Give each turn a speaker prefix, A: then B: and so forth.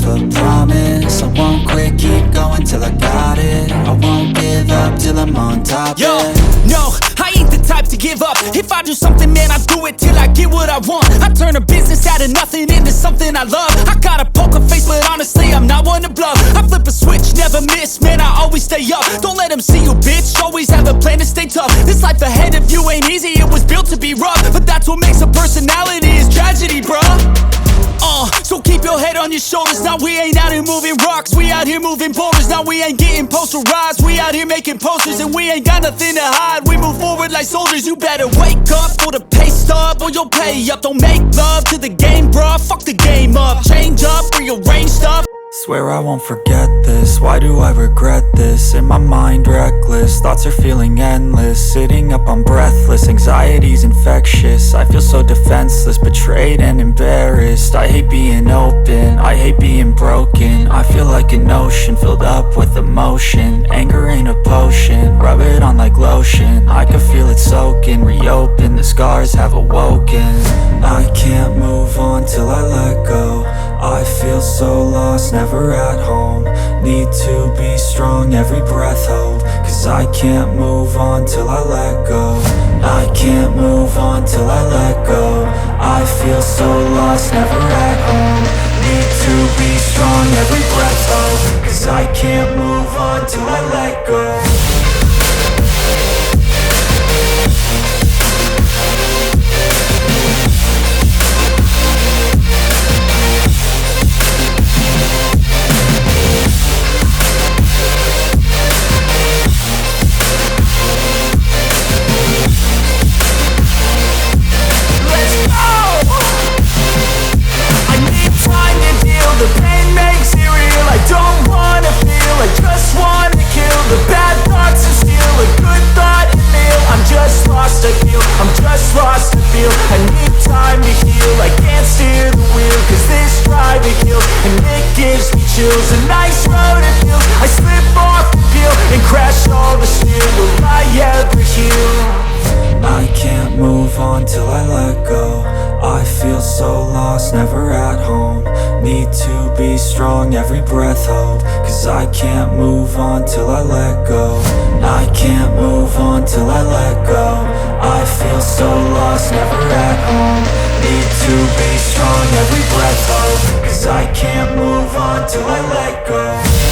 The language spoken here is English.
A: myself a promise. I won't quit, keep going till I got it. I won't give up till I'm on top.
B: Yo, no, I ain't the type to give up. If I do something, man, I do it till I get what I want. I turn a business out of nothing into something I love. I got a poker face, but honestly, I'm not one to bluff. I flip a switch, never miss, man, I always stay up. Don't let them see you, bitch, always have a plan to stay tough. This life ahead of you ain't easy, it was built to be rough. But that's what makes a personality, is tragedy, bruh. So keep your head on your shoulders. Now we ain't out here moving rocks, we out here moving boulders. Now we ain't getting posterized, we out here making posters. And we ain't got nothing to hide, we move forward like soldiers. You better wake up for the pay stub, or you'll pay up. Don't make love to the game, bruh, fuck the game up. Change up, rearrange stuff.
A: Swear I won't forget this, why do I regret this? In my mind reckless, thoughts are feeling endless. Sitting up, I'm breathless, anxiety's infectious. I feel so defenseless, betrayed and embarrassed. I hate being open, I hate being broken. I feel like an ocean filled up with emotion. Anger ain't a potion, rub it on like lotion. I can feel it soaking, reopen, the scars have awoken. I can't move on till I let go. I feel so lost, never at home. Need to be strong, every breath hold. Cause I can't move on till I let go. I can't move on till I let go. I feel so lost, never at home. Need to be strong, every breath hold. Cause I can't move on till I let go.
B: The pain makes it real, I don't wanna feel, I just wanna kill the bad thoughts and steal a good thought and feel. I'm just lost, I feel, I'm just lost, I feel. I need time to heal, I can't steer the wheel. Cause this drive to kill, and it gives me chills. A nice road it feels, I slip off the peel and crash all the steel. Will I ever heal?
A: I can't move on till I let go. I feel so lost, never at home. Need to be strong, every breath hold. Cause I can't move on till I let go. I can't move on till I let go. I feel so lost, never at home. Need to be strong, every breath hold. Cause I can't move on till I let go.